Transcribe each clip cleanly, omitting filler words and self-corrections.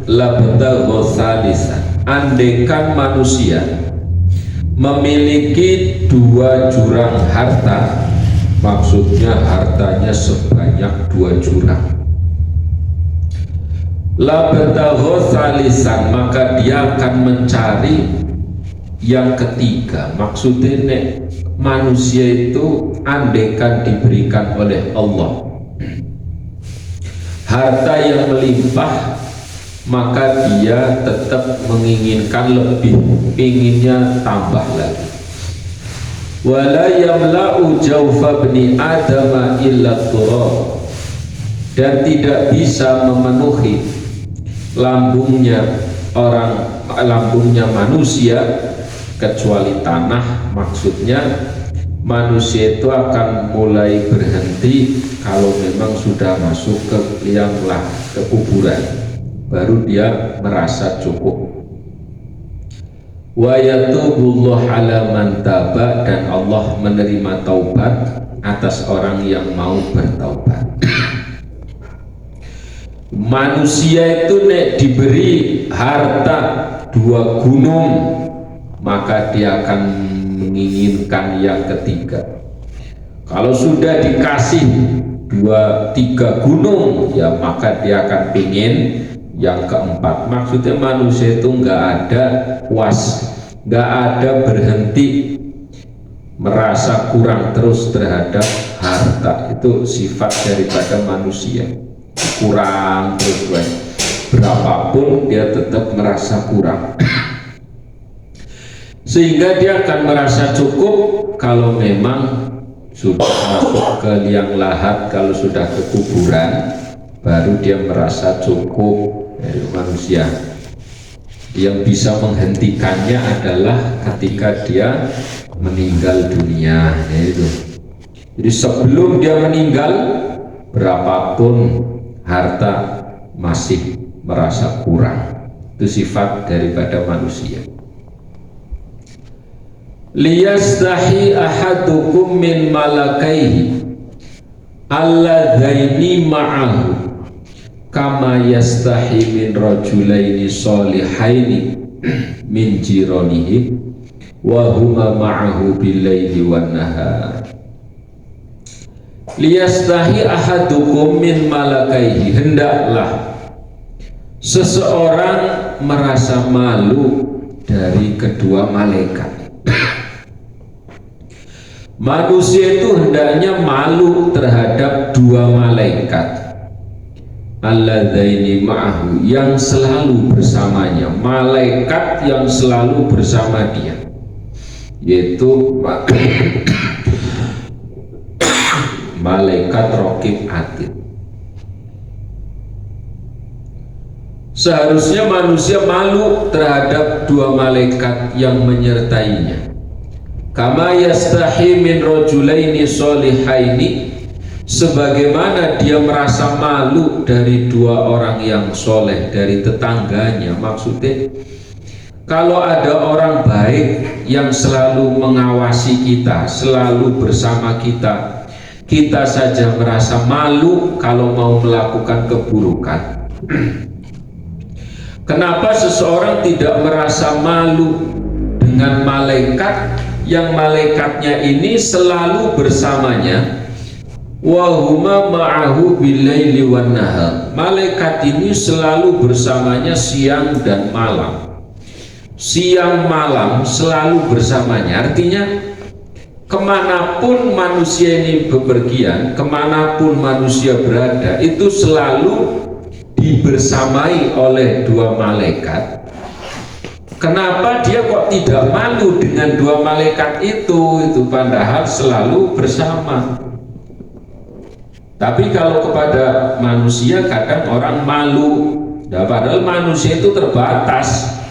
labtagha salisan, andekan manusia memiliki dua jurang harta, maksudnya hartanya sebanyak dua jurang, labtagha salisan, maka dia akan mencari yang ketiga. Maksudnya manusia itu andekan diberikan oleh Allah harta yang melimpah, maka dia tetap menginginkan lebih, inginnya tambah lagi. Wala yamla'u jawfa bni adama illa turab, dan tidak bisa memenuhi lambungnya manusia kecuali tanah. Maksudnya manusia itu akan mulai berhenti kalau memang sudah masuk ke lianglah, ke kuburan, baru dia merasa cukup. Wa yatubullah ala man taba, dan Allah menerima taubat atas orang yang mau bertaubat. Manusia itu nek diberi harta dua gunung, maka dia akan menginginkan yang ketiga. Kalau sudah dikasih dua tiga gunung, ya maka dia akan pingin yang keempat. Maksudnya manusia itu nggak ada puas, nggak ada berhenti merasa kurang terus terhadap harta. Itu sifat daripada manusia, kurang terus, berapapun dia tetap merasa kurang. Sehingga dia akan merasa cukup kalau memang sudah masuk ke liang lahat, kalau sudah ke kuburan, baru dia merasa cukup dari manusia. Yang bisa menghentikannya adalah ketika dia meninggal dunia, yaitu. Jadi sebelum dia meninggal, berapapun harta masih merasa kurang. Itu sifat daripada manusia. Liyastahi ahadukum min malakaihi alladzaini ma'ahu kama yastahi min rajulaini sholihaini min jiranihi wa huma ma'ahu bil-laili wan nahar. Liyastahi ahadukum min malakaihi, hendaklah seseorang merasa malu dari kedua malaikat. Manusia itu hendaknya malu terhadap dua malaikat alladzaini ma'ahu, yang selalu bersamanya, malaikat yang selalu bersama dia, yaitu malaikat Raqib Atid. Seharusnya manusia malu terhadap dua malaikat yang menyertainya. Kama yastahi min rajulaini sholihaini, sebagaimana dia merasa malu dari dua orang yang soleh, dari tetangganya. Maksudnya kalau ada orang baik yang selalu mengawasi kita, selalu bersama kita, kita saja merasa malu kalau mau melakukan keburukan. Kenapa seseorang tidak merasa malu dengan malaikat yang malaikatnya ini selalu bersamanya? Wa huma ma'ahu bil-laili wan nahar, malaikat ini selalu bersamanya siang dan malam. Siang malam selalu bersamanya, artinya kemanapun manusia ini bepergian, kemanapun manusia berada, itu selalu dibersamai oleh dua malaikat. Kenapa dia kok tidak malu dengan dua malaikat itu padahal selalu bersama. Tapi kalau kepada manusia kadang orang malu, nah, padahal manusia itu terbatas.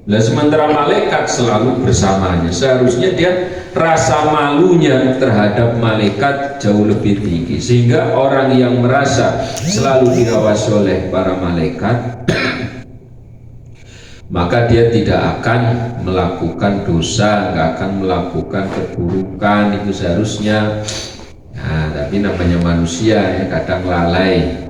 Nah, sementara malaikat selalu bersamanya, seharusnya dia rasa malunya terhadap malaikat jauh lebih tinggi, sehingga orang yang merasa selalu diawasi oleh para malaikat, maka dia tidak akan melakukan dosa, nggak akan melakukan keburukan. Itu seharusnya. Nah, tapi namanya manusia ya, kadang lalai.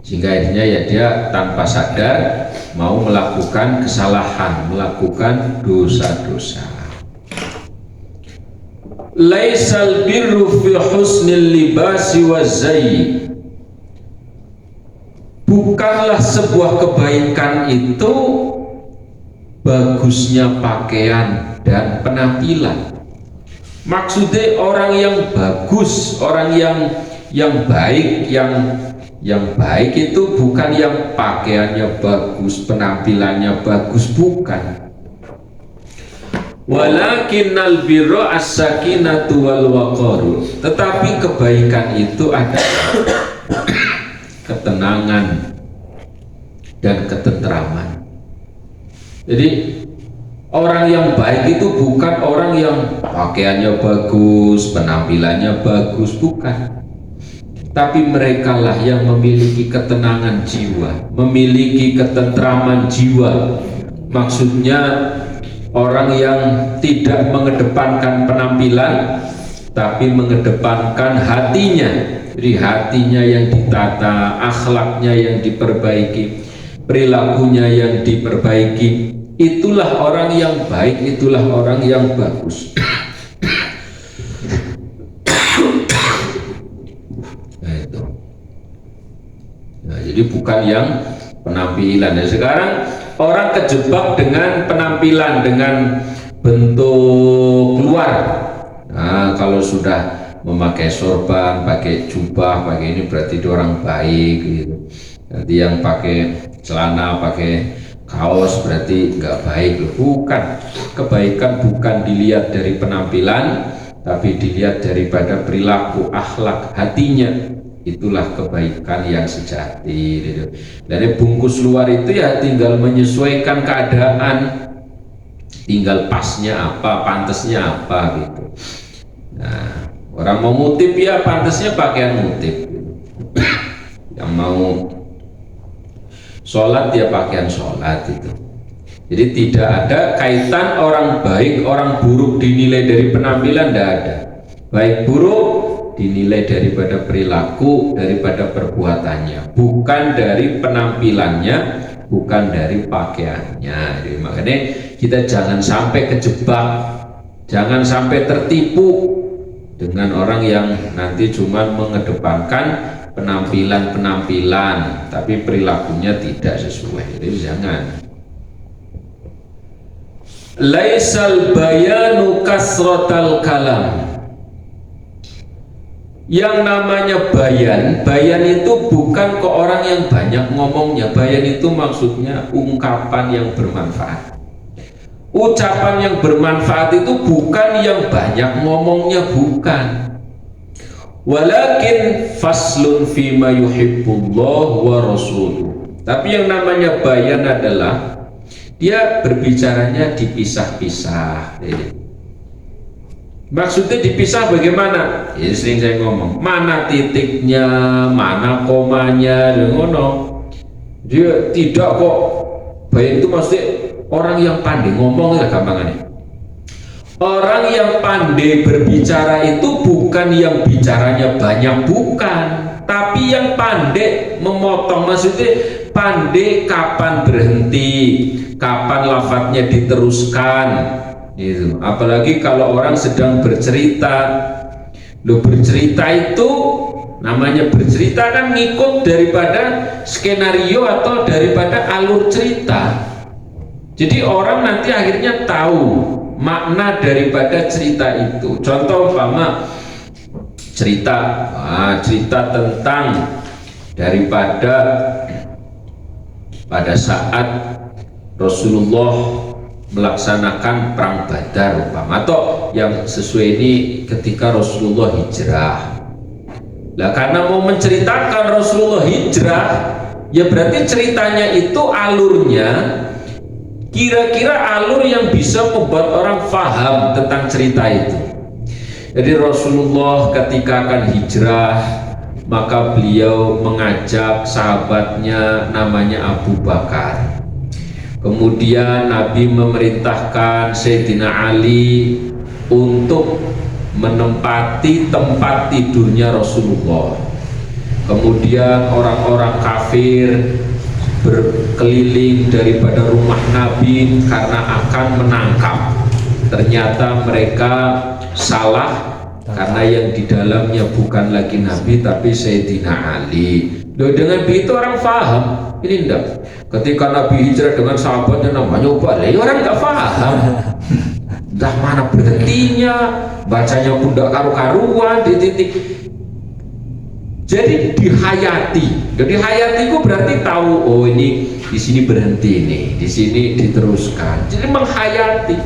sehingga akhirnya ya dia tanpa sadar mau melakukan kesalahan, melakukan dosa-dosa. Laisal birru fi husnil libasi wazayyi, bukanlah sebuah kebaikan itu bagusnya pakaian dan penampilan. Maksudnya orang yang bagus, orang yang baik, yang baik itu bukan yang pakaiannya bagus, penampilannya bagus, bukan. Walakinnal birra as-sakinatu wal waqaru, tetapi kebaikan itu adalah ketenangan dan ketentraman. Jadi orang yang baik itu bukan orang yang pakaiannya bagus, penampilannya bagus, bukan. Tapi merekalah yang memiliki ketenangan jiwa, memiliki ketentraman jiwa. Maksudnya orang yang tidak mengedepankan penampilan tapi mengedepankan hatinya. Jadi hatinya yang ditata, akhlaknya yang diperbaiki, perilakunya yang diperbaiki. Itulah orang yang baik, itulah orang yang bagus. Nah, itu. Nah, jadi bukan yang penampilan. Nah, sekarang orang kejebak dengan penampilan, dengan bentuk luar. Nah, kalau sudah memakai sorban, pakai jubah, pakai ini berarti dia orang baik gitu. Nanti yang pakai celana, pakai kaos berarti nggak baik loh. Bukan. Kebaikan bukan dilihat dari penampilan, tapi dilihat daripada perilaku, akhlak, hatinya. Itulah kebaikan yang sejati gitu. Dari bungkus luar itu ya tinggal menyesuaikan keadaan, tinggal pasnya apa, pantasnya apa gitu. Nah, orang mau ngutip ya pantasnya pakaian ngutip gitu. Yang mau sholat ya pakaian sholat itu. Jadi tidak ada kaitan orang baik, orang buruk dinilai dari penampilan, tidak ada. Baik buruk dinilai daripada perilaku, daripada perbuatannya, bukan dari penampilannya, bukan dari pakaiannya. Jadi makanya kita jangan sampai kejebak, jangan sampai tertipu dengan orang yang nanti cuma mengedepankan penampilan-penampilan tapi perilakunya tidak sesuai. Jadi jangan. Laisal bayanu kasratal kalam. Yang namanya bayan itu bukan ke orang yang banyak ngomongnya. Bayan itu maksudnya ungkapan yang bermanfaat. Ucapan yang bermanfaat itu bukan yang banyak ngomongnya, bukan. Walakin faslun fima yuhibbullah wa rasuluh. Tapi yang namanya bayan adalah dia berbicaranya dipisah-pisah. Maksudnya dipisah bagaimana? Ya sering saya ngomong, mana titiknya, mana komanya, ngono. Dia tidak kok. Bayan itu maksudnya orang yang pandai ngomong ya gampangannya. Orang yang pandai berbicara itu bukan yang bicaranya banyak, bukan, tapi yang pandai memotong. Maksudnya pandai kapan berhenti, kapan lafadznya diteruskan. Itu. Apalagi kalau orang sedang bercerita. Lo bercerita itu namanya bercerita kan ngikut daripada skenario atau daripada alur cerita. Jadi orang nanti akhirnya tahu makna daripada cerita itu. Contoh umpama cerita, cerita tentang daripada pada saat Rasulullah melaksanakan perang Badar umpama, atau yang sesuai ini ketika Rasulullah hijrah. Lah karena mau menceritakan Rasulullah hijrah, ya berarti ceritanya itu alurnya kira-kira alur yang bisa membuat orang paham tentang cerita itu. Jadi Rasulullah ketika akan hijrah, maka beliau mengajak sahabatnya namanya Abu Bakar. Kemudian Nabi memerintahkan Sayyidina Ali untuk menempati tempat tidurnya Rasulullah. kemudian orang-orang kafir berkeliling daripada rumah Nabi karena akan menangkap. Ternyata mereka salah karena yang di dalamnya bukan lagi Nabi tapi Sayyidina Ali. Loh, dengan begitu orang paham. Ini enggak, ketika Nabi hijrah dengan sahabatnya namanya Ubay, orang enggak paham. Dah mana berhentinya, bacanya pun enggak karu-karuan di titik. Jadi dihayati. Jadi hayati itu berarti tahu, oh ini di sini berhenti nih, di sini diteruskan. Jadi menghayati.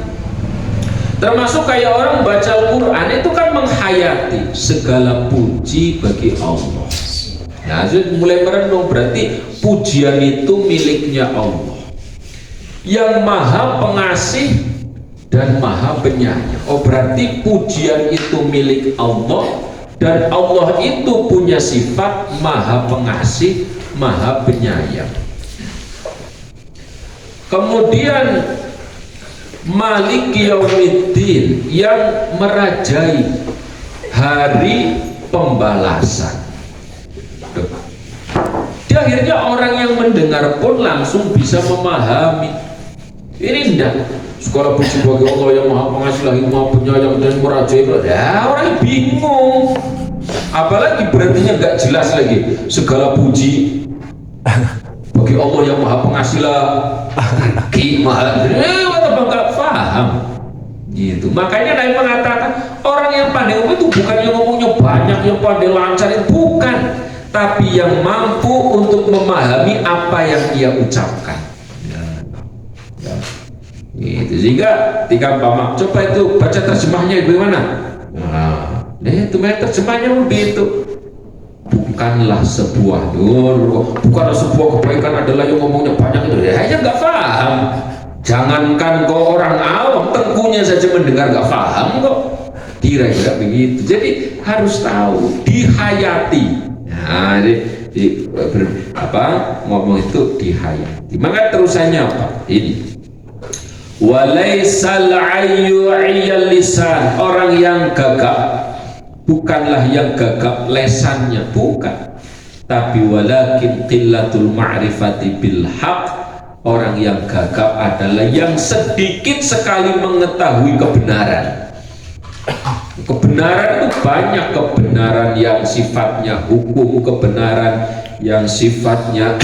Termasuk kayak orang baca Al-Quran itu kan menghayati. Segala puji bagi Allah. Nah, mulai merenung berarti pujian itu miliknya Allah yang maha pengasih dan maha penyayang. Oh, berarti pujian itu milik Allah dan Allah itu punya sifat maha pengasih, maha penyayang. Kemudian Malik Yaumiddin, yang merajai hari pembalasan. Di akhirnya orang yang mendengar pun langsung bisa memahami. Ini enggak sekolah puji bagi Allah yang maha pengasih lagi maha penyayang dan merajai. Ya, orang bingung. Apalagi berartinya enggak jelas lagi. Segala puji bagi Allah yang maha pengasih lagi maha. Orang enggak paham. Gitu. Makanya Nabi mengatakan orang yang pandai ngomong itu bukan yang ngomongnya banyak, yang pandai lancar, bukan, tapi yang mampu untuk memahami apa yang ia ucapkan. Ya. Gitu. Sehingga tiga pamak, coba itu baca terjemahnya bagaimana? Nah, itu terjemahnya begitu. Bukanlah sebuah bukanlah sebuah kebaikan adalah yang ngomongnya banyak itu. Ya, aja nggak paham. Jangankan kok orang awam, tengkunya saja mendengar nggak paham kok. Kira-kira begitu. Jadi harus tahu, dihayati. Nah, ngomong itu dihayati. Maka terusannya apa? Ini. Walaisal ayyu iyal lisan, orang yang gagap bukanlah yang gagap lesannya, bukan. Tapi walakin qillatul ma'rifati bil haqq. Orang yang gagap adalah yang sedikit sekali mengetahui kebenaran. Kebenaran itu banyak, kebenaran yang sifatnya hukum, kebenaran yang sifatnya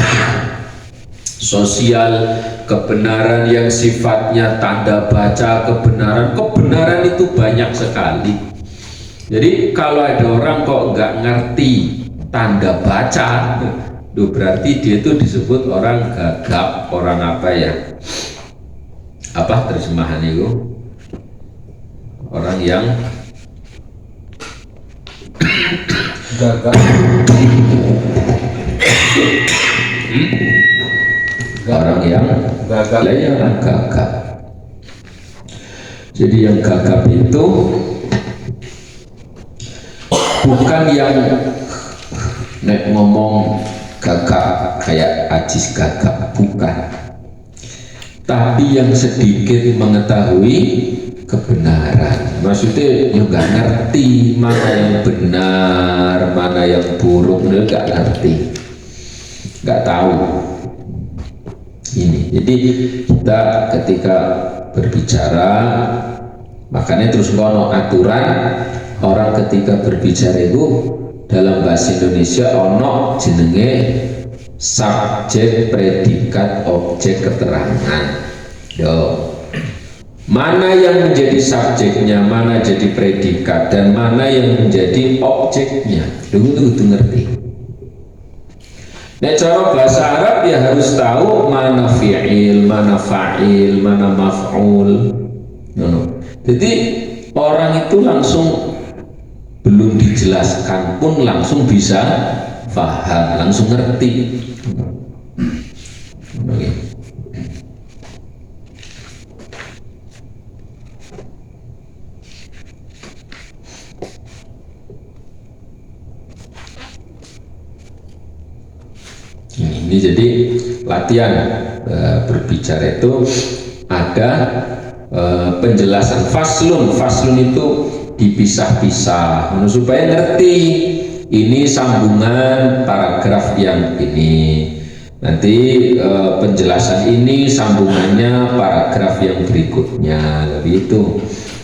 sosial, kebenaran yang sifatnya tanda baca, kebenaran itu banyak sekali. Jadi kalau ada orang kok nggak ngerti tanda baca, itu berarti dia itu disebut orang gagap, orang apa ya? Apa terjemahan itu? Orang yang gagap. Orang yang gagap. Orang gagap. Jadi yang gagap itu bukan yang nek ngomong gagap kayak Ajis gagap, bukan, tapi yang sedikit mengetahui kebenaran. Maksudnya yang nggak ngerti mana yang benar, mana yang buruk, dia nggak ngerti, nggak tahu. Ini jadi kita ketika berbicara, makanya terus ngono aturan orang ketika berbicara itu dalam bahasa Indonesia ono jenenge subjek, predikat, objek, keterangan. Yo, mana yang menjadi subjeknya, mana jadi predikat, dan mana yang menjadi objeknya. Itu ngerti. Nah, cara bahasa Arab ya harus tahu mana fi'il, mana fa'il, mana maf'ul. Jadi orang itu langsung belum dijelaskan pun langsung bisa paham, langsung ngerti. Okay. Ini jadi latihan berbicara itu ada penjelasan faslun itu dipisah-pisah supaya ngerti ini sambungan paragraf yang ini. Nanti penjelasan ini sambungannya paragraf yang berikutnya, begitu.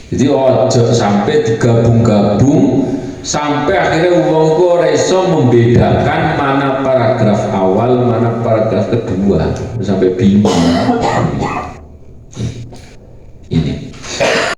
Jadi ojo sampai digabung-gabung sampai akhirnya wong ora iso membedakan mana paragraf awal, mana paragraf kedua, sampai bingung.